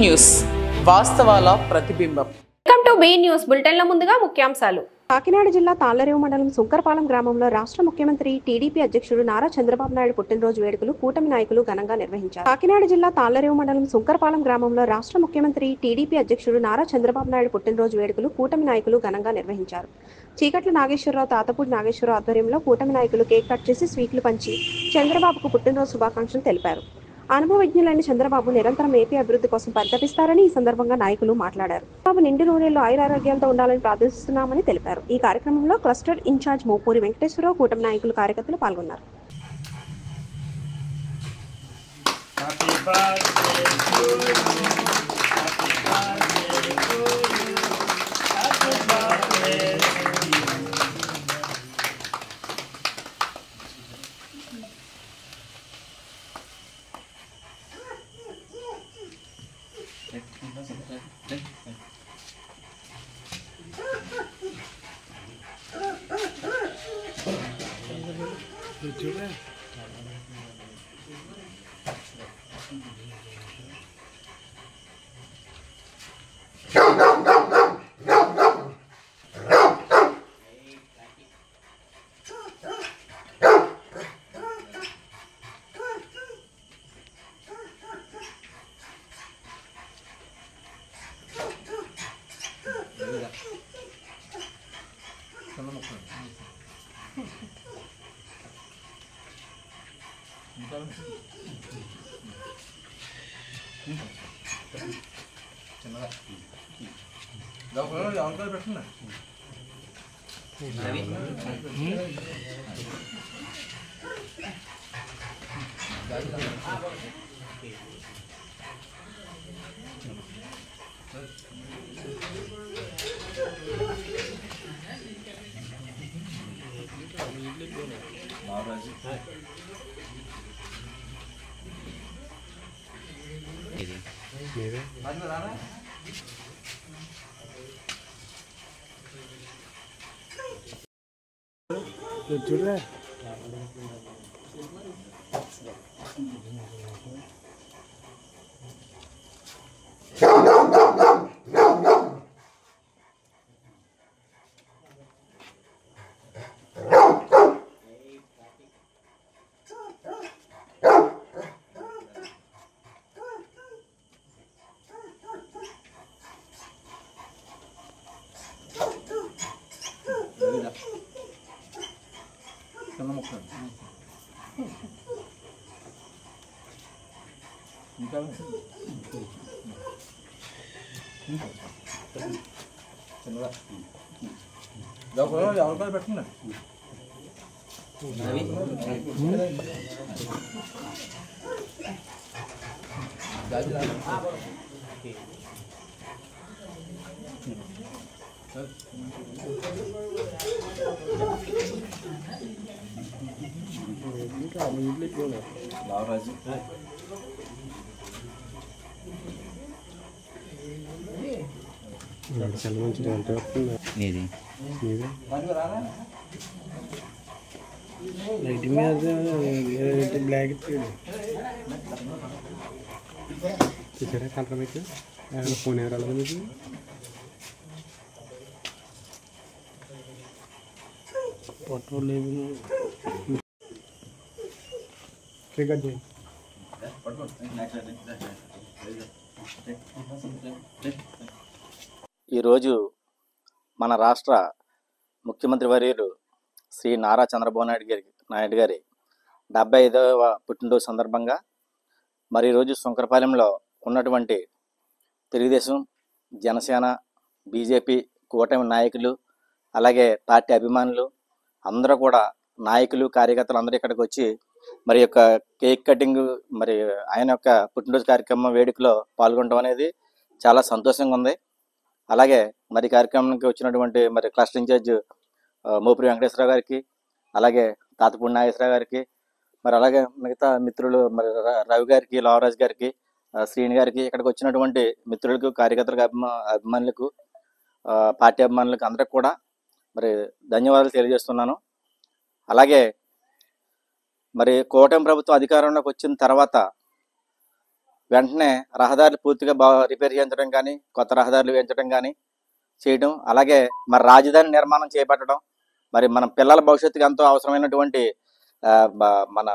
News వాస్తవాల ప్రతిబింబం. Welcome to be news బులెటిన్ల ముందుగా ముఖ్యాంశాలు. కాకినాడ జిల్లా తాళ్లరేవు మండలం సుంకరపాలెం గ్రామంలో రాష్ట్ర ముఖ్యమంత్రి టీడీపీ అధ్యక్షుడు నారా చంద్రబాబు నాయుడు పుట్టినరోజు వేడుకలు కూటమి నాయకులు ఘనంగా నిర్వహించారు. కాకినాడ జిల్లా తాళ్లరేవు మండలం సుంకరపాలెం గ్రామంలో రాష్ట్ర ముఖ్యమంత్రి టీడీపీ అధ్యక్షుడు నారా చంద్రబాబు నాయుడు పుట్టినరోజు వేడుకలు కూటమి నాయకులు ఘనంగా నిర్వహించారు. చీకట్ల నాగేశ్వరరావు, తాతపూడి నాగేశ్వరరావు ఆధ్వర్యంలో కూటమి నాయకులు కేక్ కట్ చేసి స్వీట్లు పంచి చంద్రబాబుకు పుట్టినరోజు శుభాకాంక్షలు తెలిపారు. అనుభవజ్ఞులైన చంద్రబాబు నిరంతరం ఏపీ అభివృద్ధి కోసం పరితపిస్తారని ఈ సందర్భంగా నాయకులు మాట్లాడారు. బాబు నిండు నూరేళ్లు ఆయురారోగ్యాలతో ఉండాలని ప్రార్థిస్తున్నామని తెలిపారు. ఈ కార్యక్రమంలో క్లస్టర్ ఇన్ఛార్జ్ మోపూరి వెంకటేశ్వరరావు, కూటమి నాయకులు, కార్యకర్తలు పాల్గొన్నారు. పెట్టండి. బాలరాజు లైటింగ్ బ్లాక్ చూసారా కలర్ మీకు ఫోన్ ఎవరు మీకు ఫోటో లేదు. ఈరోజు మన రాష్ట్ర ముఖ్యమంత్రి వర్యులు శ్రీ నారా చంద్రబాబు నాయుడు గారి 75వ పుట్టినరోజు సందర్భంగా మరి ఈరోజు సుంకరపాలెంలో ఉన్నటువంటి తెలుగుదేశం, జనసేన, బీజేపీ కూటమి నాయకులు, అలాగే పార్టీ అభిమానులు అందరూ కూడా, నాయకులు, కార్యకర్తలు అందరూ ఇక్కడికి వచ్చి మరి యొక్క కేక్ కటింగ్, మరి ఆయన యొక్క పుట్టినరోజు కార్యక్రమం వేడుకలో పాల్గొనడం అనేది చాలా సంతోషంగా ఉంది. అలాగే మరి కార్యక్రమానికి వచ్చినటువంటి మరి క్లస్టర్ ఇన్ఛార్జ్ మోపూరి వెంకటేశ్వరరావు గారికి, అలాగే తాతపూడి నాగేశ్వరరావు గారికి, మరి అలాగే మిగతా మిత్రులు మరి రవి గారికి, లావరాజు గారికి, శ్రీని గారికి, ఇక్కడికి వచ్చినటువంటి మిత్రులకు, కార్యకర్తలకు, అభిమానులకు, పార్టీ అభిమానులకు అందరికి కూడా మరి ధన్యవాదాలు తెలియజేస్తున్నాను. అలాగే మరి కూటమి ప్రభుత్వం అధికారంలోకి వచ్చిన తర్వాత వెంటనే రహదారులు పూర్తిగా రిపేర్ చేయించడం కానీ, కొత్త రహదారులు వేయించడం కానీ చేయడం, అలాగే మరి రాజధాని నిర్మాణం చేపట్టడం, మరి మన పిల్లల భవిష్యత్తుకి ఎంతో అవసరమైనటువంటి మన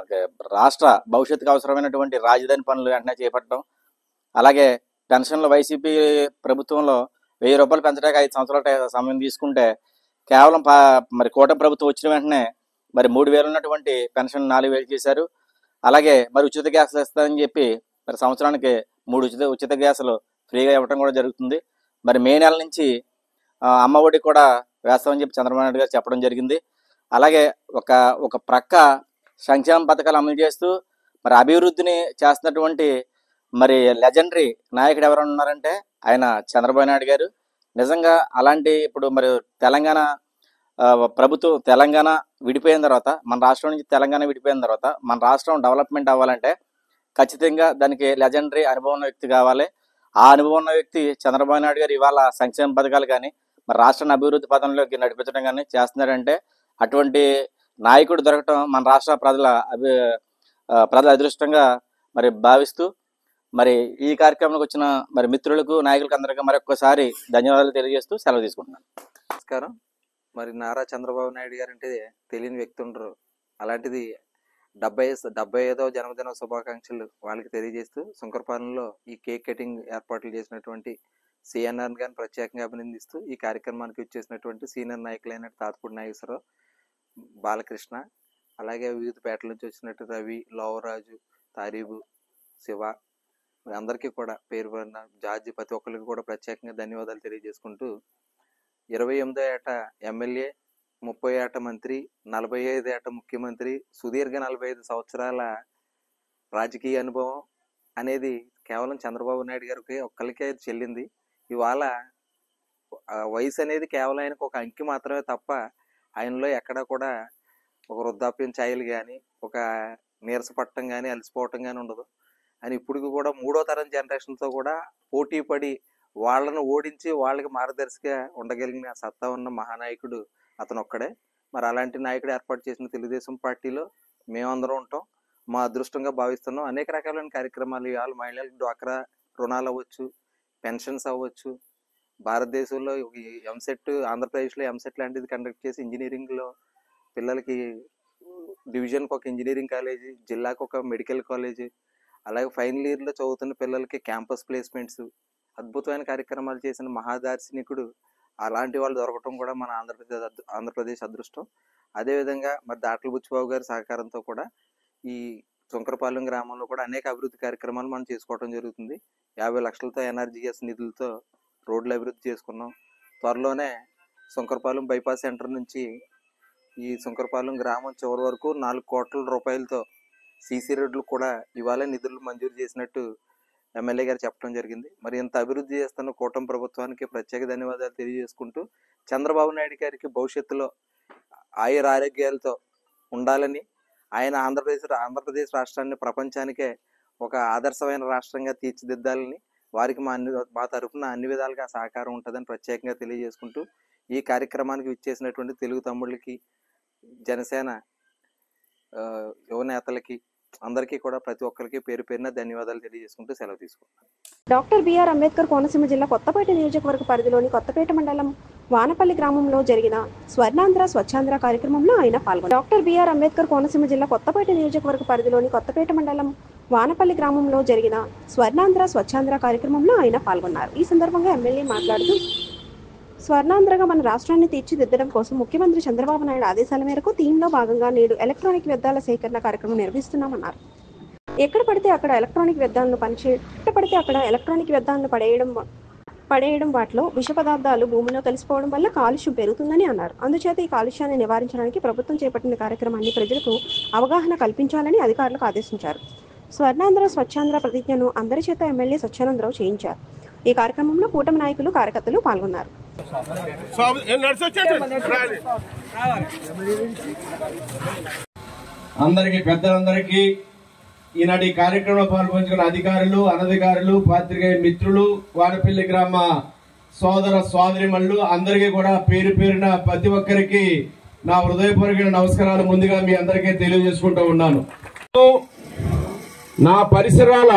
రాష్ట్ర భవిష్యత్తుకు అవసరమైనటువంటి రాజధాని పనులు వెంటనే చేపట్టడం, అలాగే పెన్షన్లు వైసీపీ ప్రభుత్వంలో 1000 రూపాయలు పెంచడానికి 5 సంవత్సరాల సమయం తీసుకుంటే కేవలం మరి కూటమి ప్రభుత్వం వచ్చిన వెంటనే మరి 3000 ఉన్నటువంటి పెన్షన్ 4000 చేశారు. అలాగే మరి ఉచిత గ్యాస్లు ఇస్తారని చెప్పి మరి సంవత్సరానికి 3 ఉచిత గ్యాసులు ఫ్రీగా ఇవ్వడం కూడా జరుగుతుంది. మరి మే నెల నుంచి అమ్మ ఒడి కూడా వేస్తామని చెప్పి చంద్రబాబు నాయుడు గారు చెప్పడం జరిగింది. అలాగే ఒక ప్రక్క సంక్షేమ పథకాలు అమలు చేస్తూ మరి అభివృద్ధిని చేస్తున్నటువంటి మరి లెజెండరీ నాయకుడు ఎవరైనా ఉన్నారంటే ఆయన చంద్రబాబు నాయుడు గారు. నిజంగా అలాంటి ఇప్పుడు మరి తెలంగాణ విడిపోయిన తర్వాత, మన రాష్ట్రం నుంచి తెలంగాణ విడిపోయిన తర్వాత మన రాష్ట్రం డెవలప్మెంట్ అవ్వాలంటే ఖచ్చితంగా దానికి లెజెండరీ అనుభవం ఉన్న వ్యక్తి కావాలి. ఆ అనుభవం ఉన్న వ్యక్తి చంద్రబాబు నాయుడు గారు ఇవాళ సంక్షేమ పథకాలు కానీ మరి రాష్ట్రాన్ని అభివృద్ధి పథంలోకి నడిపించడం కానీ చేస్తున్నారంటే అటువంటి నాయకుడు దొరకటం మన రాష్ట్ర ప్రజల అదృష్టంగా మరి భావిస్తూ మరి ఈ కార్యక్రమానికి వచ్చిన మరి మిత్రులకు, నాయకులకు అందరికీ మరొకసారి ధన్యవాదాలు తెలియజేస్తూ సెలవు తీసుకుంటున్నాను. నమస్కారం. మరి నారా చంద్రబాబు నాయుడు గారు అంటే తెలియని వ్యక్తి ఉండరు. అలాంటిది 75వ జన్మదిన శుభాకాంక్షలు వాళ్ళకి తెలియజేస్తూ శంకరపాలెంలో ఈ కేక్ కటింగ్ ఏర్పాట్లు చేసినటువంటి సిఎన్ఆర్ గారిని ప్రత్యేకంగా అభినందిస్తూ ఈ కార్యక్రమానికి వచ్చేసినటువంటి సీనియర్ నాయకులైన తాతపూడి నాగేశ్వరరావు, బాలకృష్ణ, అలాగే వివిధ పేటల నుంచి వచ్చినట్టు రవి, లోవరాజు, తారీబు, శివ, అందరికీ కూడా పేరు పడిన జార్జి, ప్రతి ఒక్కరికి కూడా ప్రత్యేకంగా ధన్యవాదాలు తెలియజేసుకుంటూ 28వ ఏట ఎమ్మెల్యే, 30 ఏట మంత్రి, 45 ఏట ముఖ్యమంత్రి, సుదీర్ఘ 45 సంవత్సరాల రాజకీయ అనుభవం అనేది కేవలం చంద్రబాబు నాయుడు గారికి ఒక్కరికే చెల్లింది. ఇవాళ వయసు అనేది కేవలం ఆయనకు ఒక అంకి మాత్రమే తప్ప ఆయనలో ఎక్కడా కూడా ఒక వృద్ధాప్యం ఛాయలు కానీ, ఒక నీరసపట్టం కానీ, అలసిపోవటం కానీ ఉండదు. అని ఇప్పటికి కూడా 3వ తరం జనరేషన్తో కూడా పోటీ పడి వాళ్ళను ఓడించి వాళ్ళకి మార్గదర్శిగా ఉండగలిగిన సత్తా ఉన్న మహానాయకుడు అతను ఒక్కడే. మరి అలాంటి నాయకుడు ఏర్పాటు చేసిన తెలుగుదేశం పార్టీలో మేమందరం ఉంటాం. మా అదృష్టంగా భావిస్తున్నాం. అనేక రకాలైన కార్యక్రమాలు ఇవాళ మహిళలకు డ్వాక్రా రుణాలు అవ్వచ్చు, పెన్షన్స్ అవ్వచ్చు, భారతదేశంలో ఎంసెట్, ఆంధ్రప్రదేశ్లో ఎంసెట్ లాంటిది కండక్ట్ చేసి ఇంజనీరింగ్లో పిల్లలకి డివిజన్కి ఒక ఇంజనీరింగ్ కాలేజీ, జిల్లాకు ఒక మెడికల్ కాలేజీ, అలాగే ఫైనల్ ఇయర్లో చదువుతున్న పిల్లలకి క్యాంపస్ ప్లేస్మెంట్స్, అద్భుతమైన కార్యక్రమాలు చేసిన మహాదార్శనికుడు. అలాంటి వాళ్ళు దొరకటం కూడా మన ఆంధ్రప్రదేశ్ అదృష్టం. అదేవిధంగా మరి దాట్ల బుచ్చిబాబు గారి సహకారంతో కూడా ఈ శంకరపాలెం గ్రామంలో కూడా అనేక అభివృద్ధి కార్యక్రమాలు మనం చేసుకోవడం జరుగుతుంది. 50 లక్షలతో ఎన్ఆర్జీఎస్ నిధులతో రోడ్లు అభివృద్ధి చేసుకున్నాం. త్వరలోనే శంకరపాలెం బైపాస్ సెంటర్ నుంచి ఈ శంకరపాలెం గ్రామం చివరి వరకు 4 కోట్ల రూపాయలతో సీసీ రోడ్లు కూడా ఇవాళ నిధులు మంజూరు చేసినట్టు ఎమ్మెల్యే గారు చెప్పడం జరిగింది. మరి ఇంత అభివృద్ధి చేస్తున్న కూటమి ప్రభుత్వానికి ప్రత్యేక ధన్యవాదాలు తెలియజేసుకుంటూ చంద్రబాబు నాయుడు గారికి భవిష్యత్తులో ఆరోగ్యాలతో ఉండాలని, ఆయన ఆంధ్రప్రదేశ్ రాష్ట్రాన్ని ప్రపంచానికే ఒక ఆదర్శమైన రాష్ట్రంగా తీర్చిదిద్దాలని, వారికి మా తరఫున అన్ని విధాలుగా సహకారం ఉంటుందని ప్రత్యేకంగా తెలియజేసుకుంటూ ఈ కార్యక్రమానికి విచ్చేసినటువంటి తెలుగు తమ్ముళ్ళకి, జనసేన యువ నేతలకి అందరికీ కూడా ప్రతి ఒక్కరికి పేరు పేరున ధన్యవాదాలు తెలియజేసుకుంటూ సెలవు తీసుకుంటాను. డాక్టర్ బిఆర్ అంబేద్కర్ కోనసీమ జిల్లా కొత్తపేట నియోజకవర్గ పరిధిలోని కొత్తపేట మండలం వానపల్లి గ్రామంలో జరిగిన స్వర్ణాంధ్ర స్వచ్ఛాంధ్ర కార్యక్రమంలో ఆయన పాల్గొన్నారు. డాక్టర్ బిఆర్ అంబేద్కర్ కోనసీమ జిల్లా కొత్తపేట నియోజకవర్గ పరిధిలోని కొత్తపేట మండలం వానపల్లి గ్రామంలో జరిగిన స్వర్ణాంధ్ర స్వచ్ఛాంధ్ర కార్యక్రమంలో ఆయన పాల్గొన్నారు. ఈ సందర్భంగా ఎమ్మెల్యే మాట్లాడుతూ స్వర్ణాంధ్రగా మన రాష్ట్రాన్ని తీర్చిదిద్దడం కోసం ముఖ్యమంత్రి చంద్రబాబు నాయుడు ఆదేశాల మేరకు థీమ్లో భాగంగా నేడు ఎలక్ట్రానిక్ వ్యర్థాల సేకరణ కార్యక్రమం నిర్వహిస్తున్నామన్నారు. ఎక్కడ పడితే అక్కడ ఎలక్ట్రానిక్ వ్యర్థాలను పడేయడం వాటిలో విష పదార్థాలు భూమిలో కలిసిపోవడం వల్ల కాలుష్యం పెరుగుతుందని అన్నారు. అందుచేత ఈ కాలుష్యాన్ని నివారించడానికి ప్రభుత్వం చేపట్టిన కార్యక్రమాన్ని ప్రజలకు అవగాహన కల్పించాలని అధికారులకు ఆదేశించారు. స్వర్ణాంధ్ర స్వచ్ఛాంధ్ర ప్రతిజ్ఞను అందరి చేత ఎమ్మెల్యే సత్యానందరావు చేయించారు. ఈ కార్యక్రమంలో కూటమి నాయకులు, కార్యకర్తలు పాల్గొన్నారు. అందరికీ, పెద్దలందరికీ, ఈనాటి కార్యక్రమంలో పాల్గొంచుకున్న అధికారులు, అనధికారులు, పాత్రికేయ మిత్రులు, వానపల్లి గ్రామ సోదర సోదరిమణులు అందరికీ కూడా పేరు పేరున ప్రతి ఒక్కరికి నా హృదయపూర్వక నమస్కారాలు ముందుగా మీ అందరికీ తెలియజేసుకుంటూ ఉన్నాను. నా పరిసరాల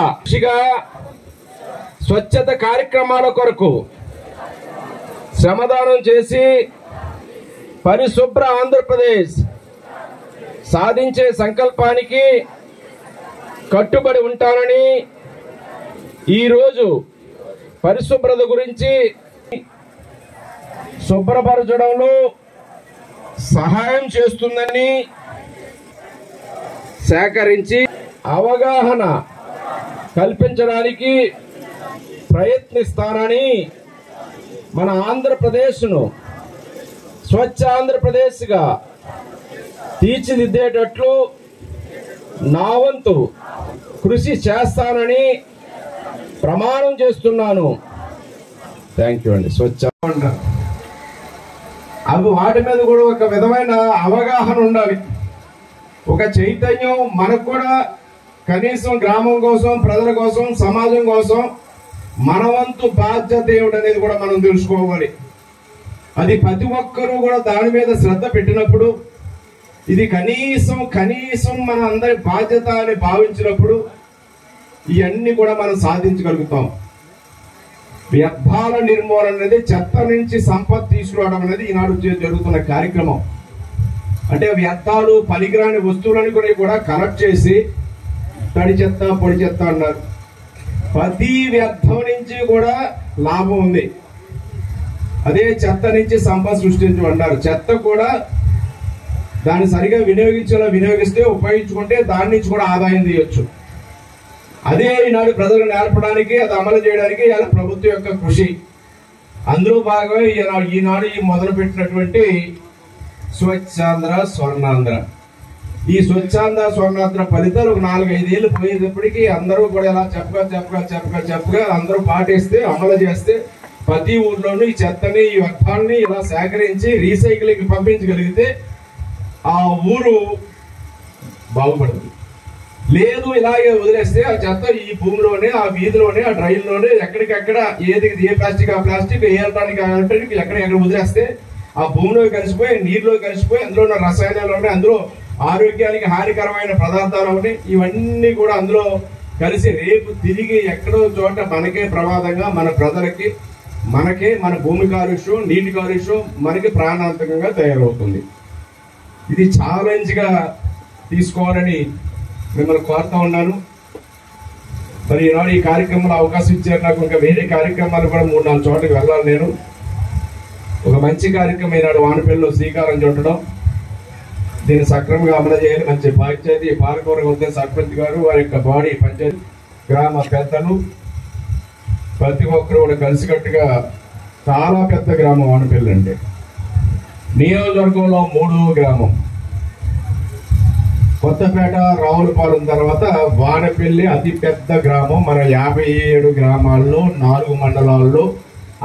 స్వచ్ఛత కార్యక్రమాల కొరకు శ్రమదానం చేసి పరిశుభ్ర ఆంధ్రప్రదేశ్ సాధించే సంకల్పానికి కట్టుబడి ఉంటానని ఈరోజు పరిశుభ్రత గురించి శుభ్రపరచడంలో సహాయం చేస్తుందని సేకరించి అవగాహన కల్పించడానికి ప్రయత్నిస్తానని మన ఆంధ్రప్రదేశ్ను స్వచ్ఛ ఆంధ్రప్రదేశ్గా తీర్చిదిద్దేటట్లు నా వంతు కృషి చేస్తానని ప్రమాణం చేస్తున్నాను. థ్యాంక్ యూ అండి. స్వచ్ఛ అవి వాటి మీద కూడా ఒక విధమైన అవగాహన ఉండాలి, ఒక చైతన్యం మనకు కూడా కనీసం గ్రామం కోసం, ప్రజల కోసం, సమాజం కోసం మన వంతు బాధ్యత ఏమిటనేది కూడా మనం తెలుసుకోవాలి. అది ప్రతి ఒక్కరూ కూడా దాని మీద శ్రద్ధ పెట్టినప్పుడు, ఇది కనీసం మన అందరి బాధ్యత అని భావించినప్పుడు ఇవన్నీ కూడా మనం సాధించగలుగుతాం. వ్యర్థాల నిర్మూలన అనేది, చెత్త నుంచి సంపద తీసుకురావడం అనేది ఈనాడు జరుగుతున్న కార్యక్రమం. అంటే వ్యర్థాలు, పనికిరాని వస్తువులని కూడా కలెక్ట్ చేసి తడి చెత్త, పొడి చెత్త అన్నారు. ప్రతి వ్యర్థం నుంచి కూడా లాభం ఉంది. అదే చెత్త నుంచి సంపద సృష్టించమన్నారు. చెత్త కూడా దాన్ని సరిగా వినియోగిస్తే ఉపయోగించుకుంటే దాని నుంచి కూడా ఆదాయం తీయొచ్చు. అదే ఈనాడు ప్రజలకు నేర్పడానికి, అది అమలు చేయడానికి ఇలా ప్రభుత్వం యొక్క కృషి. అందులో భాగమే ఈనాడు ఈ మొదలు పెట్టినటువంటి స్వచ్ఛాంధ్ర, స్వర్ణాంధ్ర. ఈ స్వచ్ఛాంధ్ర, స్వర్ణాంధ్ర ఫలితాలు ఒక 4-5 ఏళ్ళు పోయేటప్పటికీ అందరూ కూడా ఇలా చెప్పగా అందరూ పాటిస్తే, అమలు చేస్తే ప్రతి ఊర్లోనూ ఈ చెత్తని, ఈ వ్యర్థాలని ఇలా సేకరించి రీసైక్లింగ్ పంపించగలిగితే ఆ ఊరు బాగుపడుతుంది. లేదు ఇలాగే వదిలేస్తే ఆ చెత్త ఈ భూమిలోనే, ఆ వీధిలోనే, ఆ డ్రైన్లోనే ఎక్కడికక్కడ ఏ ప్లాస్టిక్ ఆ ప్లాస్టిక్, ఏ ఎలక్ట్రానిక్ ఎక్కడికెక్కడ వదిలేస్తే ఆ భూమిలో కలిసిపోయి, నీరులో కలిసిపోయి, అందులో ఉన్న రసాయనాలు ఉన్నాయి, అందులో ఆరోగ్యానికి హానికరమైన పదార్థాలు ఉన్నాయి. ఇవన్నీ కూడా అందులో కలిసి రేపు తిరిగి ఎక్కడో చోట మనకే ప్రమాదంగా, మన ప్రజలకి, మనకే, మన భూమి కాలుష్యం, నీటి కాలుష్యం మనకి ప్రాణాంతకంగా తయారవుతుంది. ఇది ఛాలెంజ్గా తీసుకోవాలని మిమ్మల్ని కోరుతా ఉన్నాను. మరి ఈనాడు ఈ కార్యక్రమంలో అవకాశం ఇచ్చారు నాకు. ఇంకా వేరే కార్యక్రమాలు కూడా 3-4 చోట్లకి వెళ్ళాలి నేను. ఒక మంచి కార్యక్రమం ఈనాడు వానపల్లిలో శ్రీకారం చుట్టడం, దీన్ని సక్రమంగా అమలు చేయాలి. మంచి పంచాయతీ పాలకవర్గ ఉద్యోగ సర్పంచ్ గారు, వారి యొక్క బాడీ పంచాయతీ గ్రామ పెద్దలు ప్రతి ఒక్కరు కూడా కలిసికట్టుగా, చాలా పెద్ద గ్రామం వానపల్లి అంటే. నియోజకవర్గంలో 3వ గ్రామం. కొత్తపేట, రావులపాలెం తర్వాత వానపల్లి అతి పెద్ద గ్రామం. మన 57 గ్రామాల్లో 4 మండలాల్లో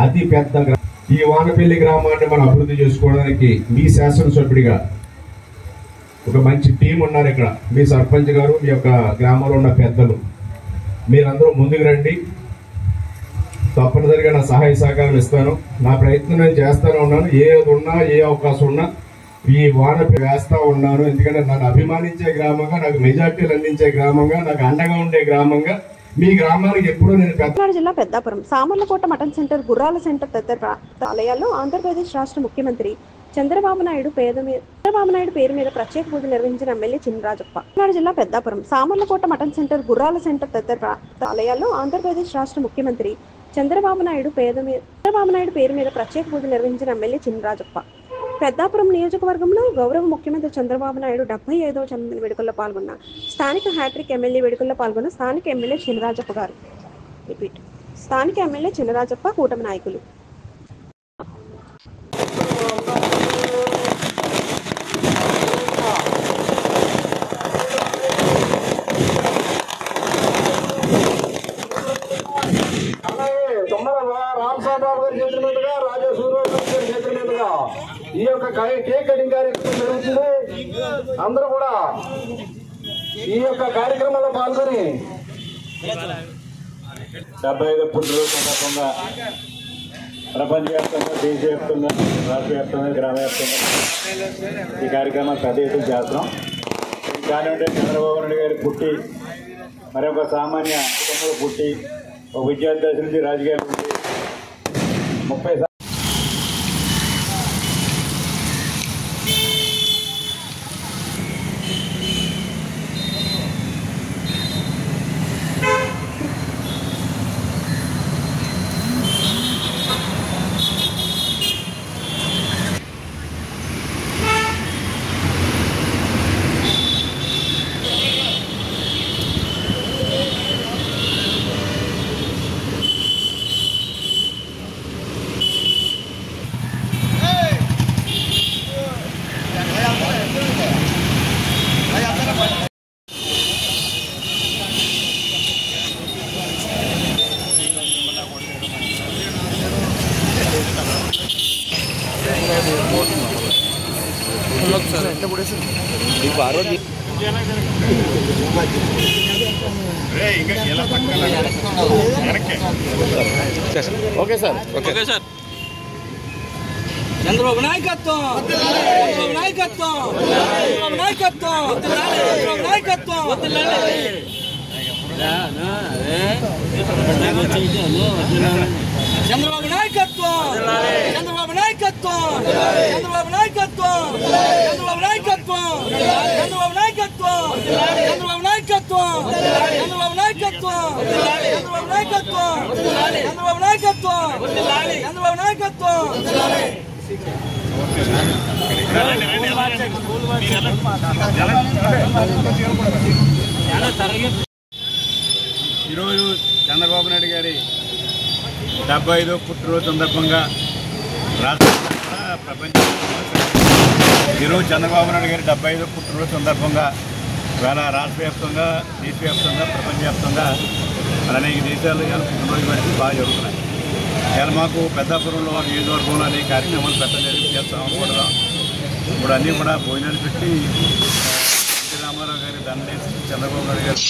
అతి పెద్ద గ్రామం. ఈ వానపల్లి గ్రామాన్ని మనం అభివృద్ధి చేసుకోవడానికి మీ శాసనసభ్యుడిగా ఒక మంచి టీం ఉన్నారు ఇక్కడ. మీ సర్పంచ్ గారు, మీ యొక్క గ్రామంలో ఉన్న పెద్దలు, మీరందరూ ముందుకు రండి. తప్పనిసరిగా నా సహాయ సహకారం ఇస్తాను. నా ప్రయత్నం నేను చేస్తానే ఉన్నాను. ఏది ఉన్నా, ఏ అవకాశం ఉన్నా ఈ వానపల్లి వేస్తా ఉన్నాను. ఎందుకంటే నన్ను అభిమానించే గ్రామంగా, నాకు మెజార్టీలు అందించే గ్రామంగా, నాకు అండగా ఉండే గ్రామంగా మీ గ్రామానికి ఎప్పుడూ నేను కాకినాడ జిల్లా పెద్దాపురం సామర్లకోట మటన్ సెంటర్, గుర్రాల సెంటర్ తదితర ఆలయాల్లో ఆంధ్రప్రదేశ్ రాష్ట్ర ముఖ్యమంత్రి చంద్రబాబు నాయుడు పేరు మీద ప్రత్యేక పూజలు నిర్వహించిన ఎమ్మెల్యే చినరాజప్ప. కాకినాడ జిల్లా పెద్దాపురం సామర్లకోట మటన్ సెంటర్, గుర్రాల సెంటర్ తదితర ఆలయాల్లో ఆంధ్రప్రదేశ్ రాష్ట్ర ముఖ్యమంత్రి చంద్రబాబు నాయుడు పేరు మీద ప్రత్యేక పూజలు నిర్వహించిన ఎమ్మెల్యే చినరాజప్ప. పెద్దాపురం నియోజకవర్గంలో గౌరవ ముఖ్యమంత్రి చంద్రబాబు నాయుడు 75వ జన్మదిన వేడుకల్లో పాల్గొన్న స్థానిక హ్యాట్రిక్ ఎమ్మెల్యే వేడుకల్లో పాల్గొన్న స్థానిక ఎమ్మెల్యే చినరాజప్ప గారు. స్థానిక ఎమ్మెల్యే చినరాజప్ప, కూటమి నాయకులు. ఈ యొక్క కేక్ కటింగ్ కార్యక్రమం జరుగుతుంది. అందరూ కూడా ఈ యొక్క కార్యక్రమంలో పాల్గొని 75వ పుట్టినరోజు సందర్భంగా ప్రపంచవ్యాప్తంగా, దేశవ్యాప్తంగా, రాష్ట్రవ్యాప్తంగా, గ్రామవ్యాప్తంగా ఈ కార్యక్రమాలు పెద్ద ఎత్తున చేస్తున్నాం. కానివ్వండి, చంద్రబాబు నాయుడు గారి పుట్టి మరి ఒక సామాన్య కుటుంబంలో పుట్టి ఒక విద్యార్థి దశ నుంచి రాజకీయాలు ఉండి 30 ఓకే సార్ చంద్రబాబు నాయకత్వం, చంద్రబాబు నాయకత్వం, చంద్రబాబు నాయకత్వం, చంద్రబాబు నాయకత్వం. చంద్రబాబు నాయకత్వం, చంద్రబాబు నాయకత్వం, చంద్రబాబు నాయకత్వం, చంద్రబాబు నాయకత్వం, చంద్రబాబు నాయకత్వం, చంద్రబాబు నాయకత్వం, చంద్రబాబు నాయకత్వం, చంద్రబాబు నాయకత్వం, చంద్రబాబు నాయకత్వం, చంద్రబాబు నాయకత్వం. ఈరోజు చంద్రబాబు నాయుడు గారి 75వ పుట్టినరోజు సందర్భంగా రాష్ట్ర ప్రపంచం ఈరోజు చంద్రబాబు నాయుడు గారి 75వ పుట్టినరోజు సందర్భంగా ఇవాళ రాష్ట్ర వ్యాప్తంగా, దేశవ్యాప్తంగా, ప్రపంచవ్యాప్తంగా అనేక దేశాలు ఇవాళ పుట్టినరోజు వేడుకలు బాగా జరుగుతున్నాయి. ఇవాళ మాకు పెద్దాపురంలో నియోజకవర్గంలో అనేక కార్యక్రమాలు పెట్టలేదు, చేస్తాం అనుకుంటున్నాం. ఇప్పుడు అన్నీ కూడా భోజనాలు పెట్టి రామారావు గారి దండేసి చంద్రబాబు నాయుడు గారు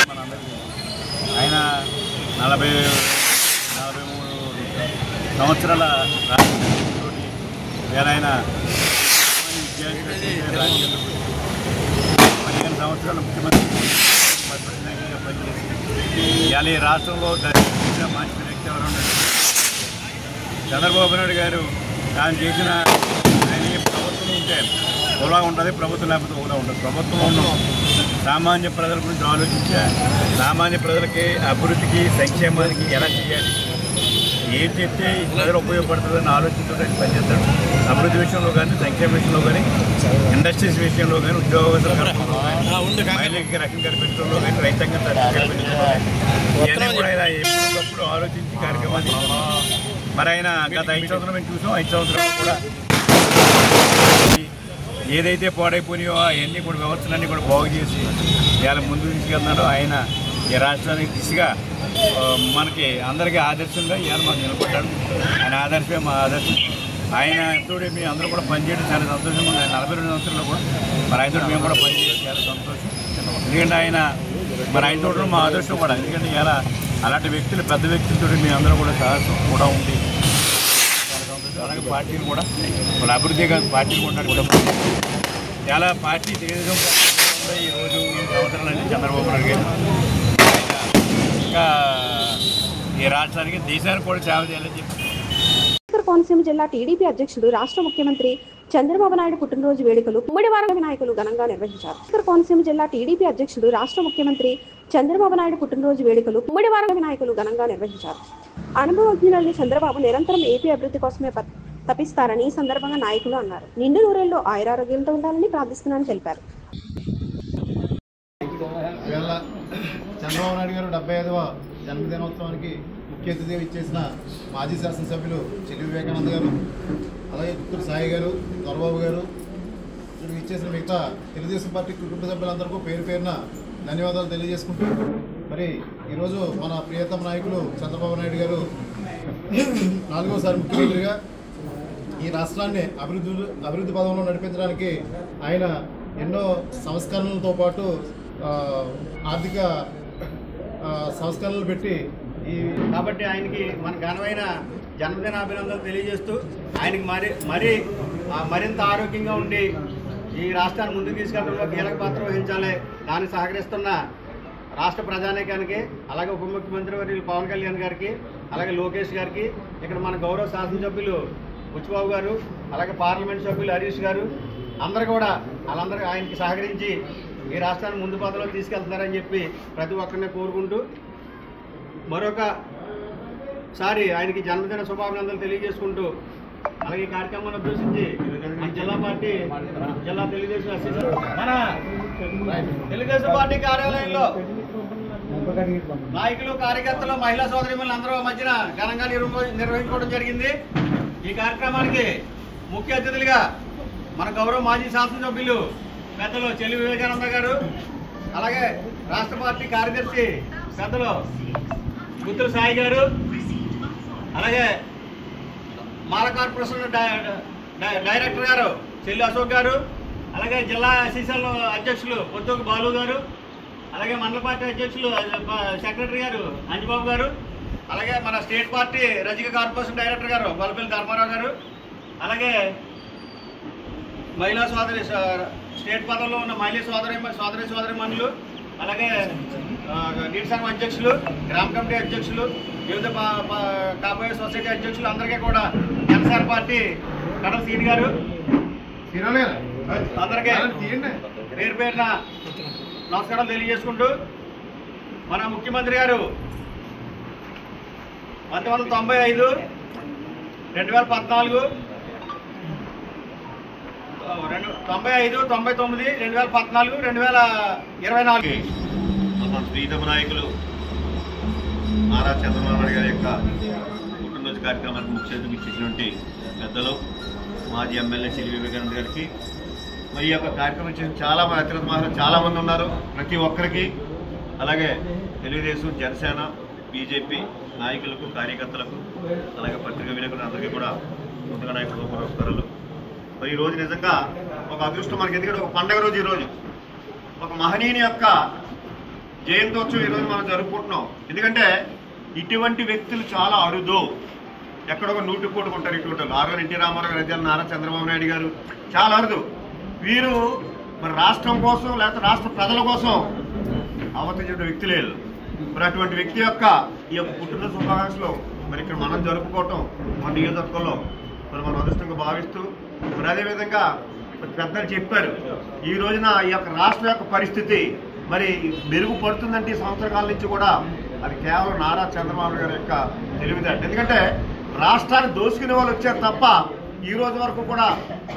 మనందరికీ ఆయన 43 సంవత్సరాల రాజకీయాలతో ఇవాళ ఆయన రాజకీయాలు 15 సంవత్సరాల ముఖ్యమంత్రి పనిచేసి ఇవాళ ఈ రాష్ట్రంలో మంచి వ్యక్తి ఎవరు ఉన్నారు? చంద్రబాబు నాయుడు గారు తాను చేసిన ఆయన ప్రభుత్వం ఉంటే ఓలా ఉంటుంది, ప్రభుత్వం లేకపోతే ఓలా ఉంటుంది. ప్రభుత్వం ఉన్న సామాన్య ప్రజల గురించి ఆలోచించా, సామాన్య ప్రజలకి అభివృద్ధికి, సంక్షేమానికి ఎలా చేయాలి, ఏం చేస్తే ప్రజలు ఉపయోగపడుతుందని ఆలోచించడానికి పనిచేస్తాడు. అభివృద్ధి విషయంలో కానీ, సంక్షేమ విషయంలో కానీ, ఇండస్ట్రీస్ విషయంలో కానీ, ఉద్యోగస్తుల కల్పనలో కానీ, మహిళలకి రక్షణ కల్పించడంలో కానీ, రైతాంగం కల్పించడంలో కానీ ఇవన్నీ కూడా ఆయన ఎప్పటికప్పుడు ఆలోచించి కార్యక్రమాలు. మరి ఆయన గత 5 సంవత్సరాలు మేము చూసాం. 5 సంవత్సరాలు కూడా ఏదైతే పాడైపోయినాయో అవన్నీ కూడా వ్యవస్థలన్నీ కూడా బాగు చేసి ఇవాళ ముందు తీసుకెళ్తున్నాడో ఆయన ఈ రాష్ట్రానికి దిశగా మనకి అందరికీ ఆదర్శంగా ఇవాళ మాకు నిలబడ్డాడు. ఆయన ఆదర్శమే మా ఆదర్శం. ఆయన తోటి మీ అందరూ కూడా పనిచేయడం చాలా సంతోషంగా ఉంది. 42 సంవత్సరాల్లో కూడా మరి ఆయనతో మేము కూడా పనిచేయడం చాలా సంతోషం. ఎందుకంటే ఆయన మరి ఆయన తోట మా ఆదర్శం కూడా. ఎందుకంటే ఇలా అలాంటి వ్యక్తులు, పెద్ద వ్యక్తులతో మీ అందరూ కూడా సాహసం కూడా ఉంది. చాలా సంతోషం. అలాగే పార్టీలు కూడా వాళ్ళ అభివృద్ధి కాదు, పార్టీలు కూడా చాలా పార్టీ తెలుగుదేశం ఈరోజు ఈ సంవత్సరాలన్నీ చంద్రబాబు నాయుడు గారు ఇంకా ఈ రాష్ట్రానికి, దేశానికి కూడా సేవ చేయాలని చెప్పి కోనసీమ జిల్లా టీడీపీ అధ్యక్షుడు రాష్ట్ర ముఖ్యమంత్రి చంద్రబాబు నాయుడు పుట్టినరోజు వేడుకలు ముమ్మిడివారం నాయకులు ఘనంగా నిర్వహించారు. కోనసీమ జిల్లా టీడీపీ అధ్యక్షుడు రాష్ట్ర ముఖ్యమంత్రి చంద్రబాబు నాయుడు పుట్టినరోజు వేడుకలు ముమ్మిడివారం నాయకులు ఘనంగా నిర్వహించారు. అనుభవజ్ఞులని చంద్రబాబు నిరంతరం ఏపీ అభివృద్ధి కోసమే తప్పిస్తారని ఈ సందర్భంగా నాయకులు అన్నారు. నిండు నూరేళ్లు ఆయురారోగ్యంతో ఉండాలని ప్రార్థిస్తున్నానని తెలిపారు. చంద్రబాబు నాయుడు గారు 75వ జన్మదినోత్సవానికి ముఖ్య అతిథిగా ఇచ్చేసిన మాజీ శాసనసభ్యులు చెల్లి వివేకానంద గారు, అలాగే గుత్తూరు సాయి గారు, దొరబాబు గారు, ఇక్కడికి ఇచ్చేసిన మిగతా తెలుగుదేశం పార్టీ కుటుంబ సభ్యులందరికీ పేరు పేరున ధన్యవాదాలు తెలియజేసుకుంటూ, మరి ఈరోజు మన ప్రియతమ నాయకులు చంద్రబాబు నాయుడు గారు 4వసారి ముఖ్యమంత్రిగా ఈ రాష్ట్రాన్ని అభివృద్ధి పదంలో నడిపించడానికి ఆయన ఎన్నో సంస్కరణలతో పాటు ఆర్థిక సంస్కరణలు పెట్టి కాబట్టి ఆయనకి మన ఘనమైన జన్మదిన అభినందనలు తెలియజేస్తూ ఆయనకి మరింత ఆరోగ్యంగా ఉండి ఈ రాష్ట్రాన్ని ముందుకు తీసుకెళ్లడంలో కీలక పాత్ర వహించాలి. దానికి సహకరిస్తున్న రాష్ట్ర ప్రజానీకానికి, అలాగే ఉప ముఖ్యమంత్రి వర్యులు పవన్ కళ్యాణ్ గారికి, అలాగే లోకేష్ గారికి, ఇక్కడ మన గౌరవ శాసనసభ్యులు బుచ్చిబాబు గారు, అలాగే పార్లమెంట్ సభ్యులు హరీష్ గారు, అందరూ కూడా వాళ్ళందరూ ఆయనకి సహకరించి ఈ రాష్ట్రాన్ని ముందు పదవిలో తీసుకెళ్తున్నారని చెప్పి ప్రతి ఒక్కరిని కోరుకుంటూ మరొకసారి ఆయనకి జన్మదిన శుభాభినందనలు తెలియజేసుకుంటూ, అలాగే ఈ కార్యక్రమాన్ని ఉద్దేశించి మన జిల్లా పార్టీ జిల్లా తెలుగుదేశం మన తెలుగుదేశం పార్టీ కార్యాలయంలో నాయకులు, కార్యకర్తలు, మహిళా సోదరిమణులు అందరూ మధ్యన ఘనంగా నిర్వహించుకోవడం జరిగింది. ఈ కార్యక్రమానికి ముఖ్య అతిథులుగా మన గౌరవ మాజీ శాసనసభ్యులు పెద్దలు చెల్లి వివేకానంద గారు, అలాగే రాష్ట్ర పార్టీ కార్యదర్శి పెద్దలు గుత్తుల సాయి గారు, అలాగే మాల కార్పొరేషన్ డైరెక్టర్ గారు చెల్లి అశోక్ గారు, అలాగే జిల్లా ఎస్సీసీఎల్ అధ్యక్షులు పొత్తూకు బాలు గారు, అలాగే మండల పార్టీ అధ్యక్షులు సెక్రటరీ గారు అంజబాబు గారు, అలాగే మన స్టేట్ పార్టీ రజిక కార్పొరేషన్ డైరెక్టర్ గారు గొల్లపల్లి ధర్మారావు గారు, అలాగే మహిళా సోదరి స్టేట్ పదవిలో ఉన్న మహిళా సోదరిమణులు, అలాగే నీటి సంఘం అధ్యక్షులు, గ్రామ కమిటీ అధ్యక్షులు, వివిధ కాబోయే సొసైటీ అధ్యక్షులు అందరికీ కూడా జనసేన పార్టీ కడల సీని గారు అందరికీ పేరు పేరున నమస్కారం తెలియజేసుకుంటూ, మన ముఖ్యమంత్రి గారు 1995, 2014, 95, 99, 2014, 2024 మన ప్రీతమ నాయకులు నారా చంద్రబాబు నాయుడు గారి యొక్క పుట్టినరోజు కార్యక్రమానికి ముఖ్య అతిథిగా ఇచ్చేసినటువంటి పెద్దలు మాజీ ఎమ్మెల్యే చెల్లి వివేకానంద గారికి, మరి ఈ యొక్క కార్యక్రమం చేసిన చాలామంది ఉన్నారు. ప్రతి ఒక్కరికి, అలాగే తెలుగుదేశం, జనసేన, బీజేపీ నాయకులకు, కార్యకర్తలకు, అలాగే పత్రికా విలేకరులు అందరికీ కూడా ముందుగా నాయకులు నమస్కారాలు. మరి ఈరోజు నిజంగా ఒక అదృష్టం మనకి, ఎందుకంటే ఒక పండగ రోజు, ఈరోజు ఒక మహనీయుని యొక్క జయంతోత్సవం ఈరోజు మనం జరుపుకుంటున్నాం. ఎందుకంటే ఇటువంటి వ్యక్తులు చాలా అరుదు, ఎక్కడొక 100 కోట్లు ఉంటారు. ఇటువంటి ఆర్ఎన్ ఎన్టీ రామారావు గారు, నారా చంద్రబాబు నాయుడు గారు చాలా అరుదు. వీరు మరి రాష్ట్రం కోసం లేకపోతే రాష్ట్ర ప్రజల కోసం అవతరించిన వ్యక్తి లేదు. మరి అటువంటి వ్యక్తి యొక్క ఈ యొక్క పుట్టినరోజు శుభాకాంక్షలు మరి ఇక్కడ మనం జరుపుకోవటం మన నియోజకవర్గంలో మరి మనం అదృష్టంగా భావిస్తూ, మరి అదేవిధంగా పెద్దలు చెప్పారు, ఈ రోజున ఈ యొక్క రాష్ట్రం యొక్క పరిస్థితి మరి మెరుగుపడుతుందంటే ఈ సంవత్సర కాలం నుంచి కూడా అది కేవలం నారా చంద్రబాబు గారి యొక్క తెలివితేటలు. ఎందుకంటే రాష్ట్రాన్ని దోసుకునే వాళ్ళు వచ్చారు తప్ప ఈ రోజు వరకు కూడా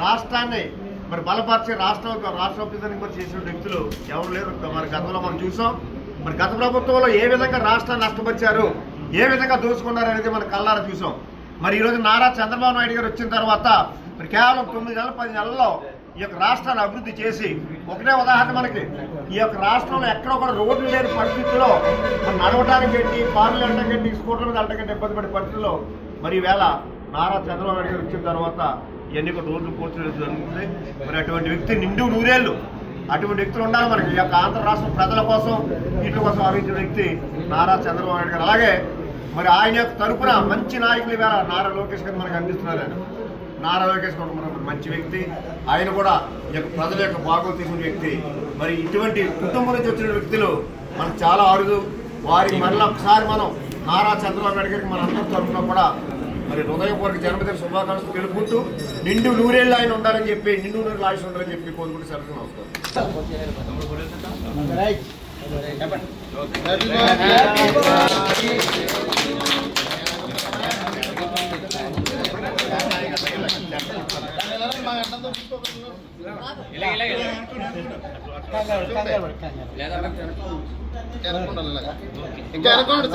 రాష్ట్రాన్ని మరి బలపరిచే రాష్ట్రోపేతానికి మరి చేసిన వ్యక్తులు ఎవరు లేరు. మరి గతంలో మనం చూసాం, మరి గత ప్రభుత్వంలో ఏ విధంగా రాష్ట్రాన్ని నష్టపరిచారు, ఏ విధంగా దోచుకున్నారు అనేది మనం కళ్ళారా చూసాం. మరి ఈరోజు నారా చంద్రబాబు నాయుడు గారు వచ్చిన తర్వాత మరి కేవలం 9 నెలలు 10 నెలల్లో ఈ యొక్క రాష్ట్రాన్ని అభివృద్ధి చేసి, ఒకటే ఉదాహరణ మనకి ఈ యొక్క రాష్ట్రంలో ఎక్కడో కూడా రోడ్లు లేని పరిస్థితుల్లో మరి నడవటానికి ఏంటి, కార్లు వెళ్ళటం ఏంటి, స్కూటర్ల మీద వెళ్ళటం ఏంటి ఇబ్బంది పడే పరిస్థితుల్లో మరి ఈవేళ నారా చంద్రబాబు నాయుడు గారు వచ్చిన తర్వాత ఇవన్నీ కూడా రోడ్లు పోర్చడం జరుగుతుంది. మరి అటువంటి వ్యక్తి నిండు నూరేళ్ళు అటువంటి వ్యక్తులు ఉండాలి మనకి. ఈ యొక్క ఆంధ్ర రాష్ట్ర ప్రజల కోసం, వీటి కోసం ఆలోచించిన వ్యక్తి నారా చంద్రబాబు నాయుడు గారు. అలాగే మరి ఆయన యొక్క తరపున మంచి నాయకులు ఈవేళ నారా లోకేష్ గారు మనకు అందిస్తున్నారు. ఆయన నారా లోకేష్ గారు మనకు మంచి వ్యక్తి, ఆయన కూడా ఈ యొక్క ప్రజల యొక్క బాగోలు తీసుకున్న వ్యక్తి. మరి ఇటువంటి కుటుంబం నుంచి వచ్చిన వ్యక్తులు మనకు చాలా అరుదు. వారికి మరలా ఒకసారి మనం నారా చంద్రబాబు నాయుడు గారికి మన అందరి తరఫున కూడా మరి హృదయపూర్వక జన్మదిన శుభాకాంక్షలు తెలుపుకుంటూ నిండు నూరేళ్ళు ఆయన ఉండాలని చెప్పి, నిండు నూరేళ్ళు ఆయుష్ ఉండాలని చెప్పి కోరుకుంటూ సెలవు నమస్కారం. ఇంకా అనుకోండి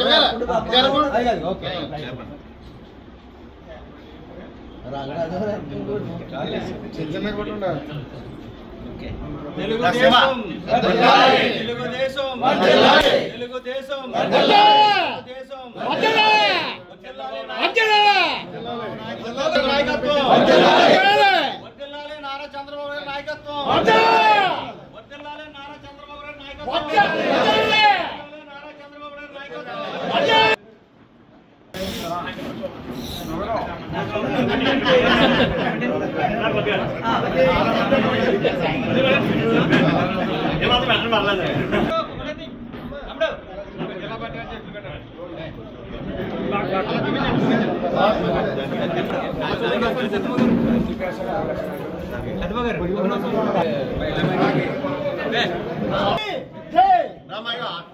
నారా చంద్రబాబు గారి నాయకత్వం, నారా చంద్రబాబు గారి నాయకత్వం.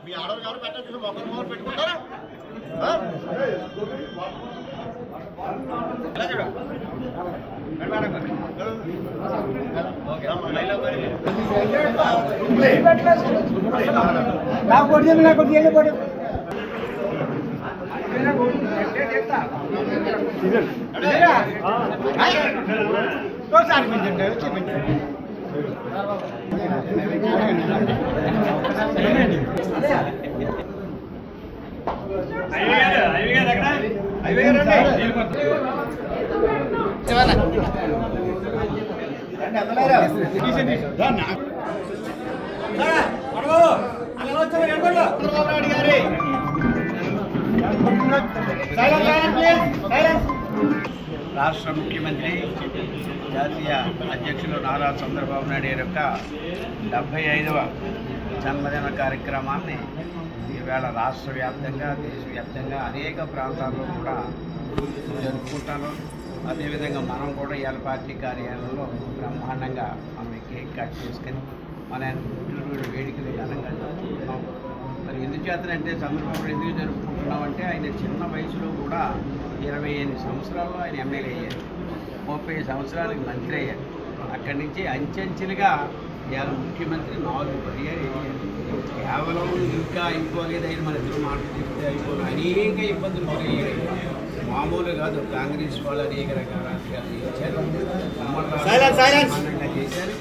మీ ఆడవారు ఎవరు పెట్టచ్చు మొక్కలు మొక్కలు పెట్టుకుంటారా రాష్ట్ర ముఖ్యమంత్రి జాతీయ అధ్యక్షులు నారా చంద్రబాబు నాయుడు యొక్క 75వ జన్మదిన కార్యక్రమాన్ని ఈవేళ రాష్ట్ర వ్యాప్తంగా దేశవ్యాప్తంగా అనేక ప్రాంతాల్లో కూడా జరుపుకుంటాను. అదేవిధంగా మనం కూడా ఇవాళ పార్టీ కార్యాలయంలో బ్రహ్మాండంగా మనం కేక్ కట్ చేసుకొని మన పుట్టినరోజు వేడుకలు ఘనంగా జరుపుకుంటున్నాం. మరి ఎందుచేతనంటే చంద్రబాబు ఎందుకు జరుపుకుంటున్నామంటే ఆయన చిన్న వయసులో కూడా 28 సంవత్సరాల్లో ఆయన ఎమ్మెల్యే అయ్యారు, 30 సంవత్సరాలకు మంత్రి అయ్యారు. అక్కడి నుంచి అంచెంచెలుగా ఇవాళ ముఖ్యమంత్రి 4 పర్యాలు అయ్యారు. కేవలం ఇంకా అయిపోలేదు ఆయన మన ఇద్దరు మాట్లాడితే అయిపోయి అనేక ఇబ్బందులు గురయ్యాయి. మామూలు కాదు, కాంగ్రెస్ వాళ్ళు అనేక రకాల రాజకీయాలు చేశారు, చేశారు.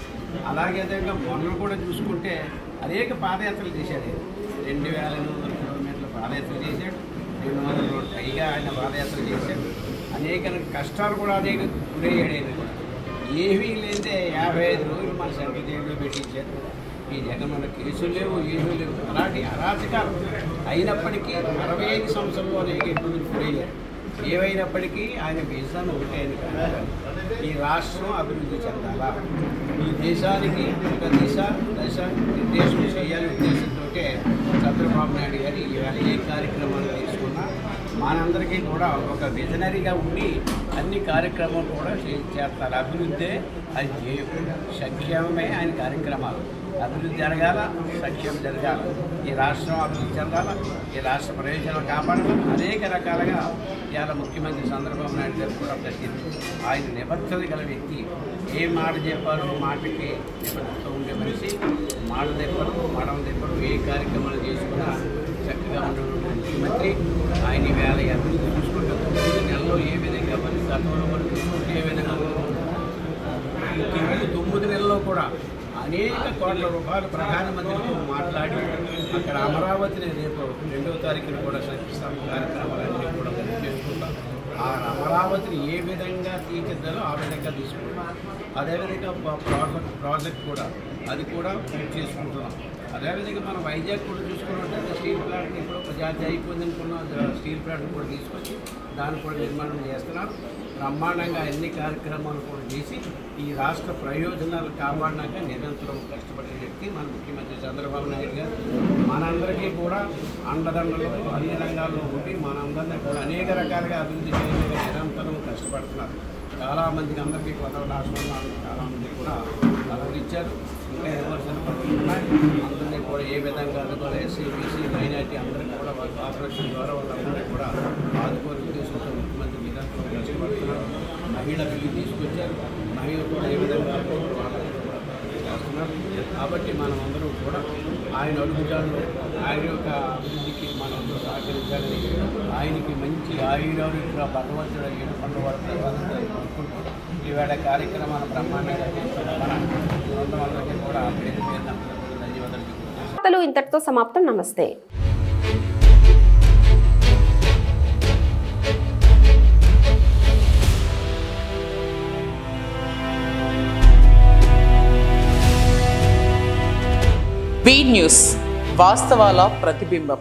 అలాగే విధంగా మొన్న కూడా చూసుకుంటే అనేక పాదయాత్రలు చేశాడు. 2800 కిలోమీటర్ల పాదయాత్ర చేశాడు, 200 రోడ్డు పైగా ఆయన పాదయాత్ర చేశాడు. అనేక కష్టాలు కూడా అనేక గురయ్యాడు. ఆయన కూడా ఏమీ లేదే 55 రోజులు మన సెంట్రల్ జైల్లో పెట్టించారు. ఈ జగన్మోహన్ కేసులు లేవు, ఏమీ లేవు. అలాంటి అరాచకాలు అయినప్పటికీ 65 సంవత్సరంలో అనేక ఇబ్బందులు గురయ్యారు. ఏవైనప్పటికీ ఆయన దేశాన్ని ఒకటే ఈ రాష్ట్రం అభివృద్ధి చెందాలా, ఈ దేశానికి ఒక దశ నిర్దేశం చేయాలి ఉద్దేశంతో చంద్రబాబు నాయుడు గారు ఇవాళ ఏ కార్యక్రమాలు తీసుకున్నా మనందరికీ కూడా ఒక విజనరీగా ఉండి అన్ని కార్యక్రమాలు కూడా చేస్తారు. అభివృద్ధి అది సంక్షేమమే ఆయన కార్యక్రమాలు. అభివృద్ధి జరగాల, సంక్షేమం జరగాల, ఈ రాష్ట్రం అభివృద్ధి చెందాల, ఈ రాష్ట్ర ప్రయోజనాలు కాపాడాలి. అనేక రకాలుగా ఇవాళ ముఖ్యమంత్రి చంద్రబాబు నాయుడు గారు కూడా ప్రతి ఆయన నిబద్ధత గల వ్యక్తి. ఏ మాట చెప్పాలో మాటకి నిబద్ధత ఉండే మనిషి. మాట తెప్పరు, మడం తెప్పరు, ఏ కార్యక్రమాలు చేసుకున్నా చక్కగా ఉన్నటువంటి ముఖ్యమంత్రి. ఆయన వేళ అభివృద్ధి చూసుకుంటే 9 నెలల్లో ఏ విధంగా మరి గతంలో మనం చూసుకుంటే ఏ విధంగా 9 నెలల్లో కూడా అనేక కోట్ల రూపాయలు ప్రధానమంత్రితో మాట్లాడి అక్కడ అమరావతిని రేపు 2వ తారీఖున కూడా శంకుస్థాపన కార్యక్రమాలన్నీ కూడా చేసుకుంటాం. ఆ అమరావతిని ఏ విధంగా తీర్చిద్దాలో ఆ విధంగా తీసుకుంటాం. అదేవిధంగా ప్రాజెక్ట్ కూడా అది కూడా పూర్తి చేసుకుంటున్నాం. అదేవిధంగా మనం వైజాగ్ కూడా చూసుకున్నట్లయితే స్టీల్ ప్లాంట్ని ఇప్పుడు ప్రజాతి అయిపోయింది అనుకున్న స్టీల్ ప్లాంట్ని కూడా తీసుకొచ్చి దాన్ని కూడా నిర్మాణం చేస్తున్నారు. బ్రహ్మాండంగా అన్ని కార్యక్రమాలు కూడా చేసి ఈ రాష్ట్ర ప్రయోజనాలు కాపాడినాక నిరంతరం కష్టపడే వ్యక్తి మన ముఖ్యమంత్రి చంద్రబాబు నాయుడు గారు. మనందరికీ కూడా అండదండలు అన్ని రంగాల్లో ఉండి మనందరినీ కూడా అనేక రకాలుగా అభివృద్ధి చేయడానికి నిరంతరం కష్టపడుతున్నారు. చాలామందికి అందరికీ కొత్త రాష్ట్రంలో చాలామందికి కూడా పదవులు ఇచ్చారు. ఇంకా విమర్శలు పడుతున్నాయి. అందరినీ కూడా ఏ విధంగా ఆదుకోవాలి, ఎస్సీ మైనార్టీ అందరికీ కూడా వాళ్ళ కార్పొరేషన్ ద్వారా వాళ్ళందరినీ కూడా ఆదుకోని ఉద్దేశంతో ముఖ్యమంత్రి నిరంతరం కష్టపడుతున్నారు. మహిళ బిల్లు తీసుకొచ్చారు, మహిళలు కూడా ఏ విధంగా చేస్తున్నారు. కాబట్టి మనం అందరూ కూడా ఆయన అడుగుజాడలు ఆయన యొక్క అభివృద్ధికి మనందరూ సహకరించాలని ఆయనకి మంచి ఆయురారోగ్యంగా భగవంతుడు అయ్యే పండుగ కోరుకుంటూ ఈవేళ కార్యక్రమాల బ్రహ్మాండంగా చేస్తున్న మన బృందమందరికీ కూడా పేరు పేరున ధన్యవాదాలు. ఇంతటితో సమాప్తం. నమస్తే. బీ న్యూస్ వాస్తవాల ప్రతిబింబం.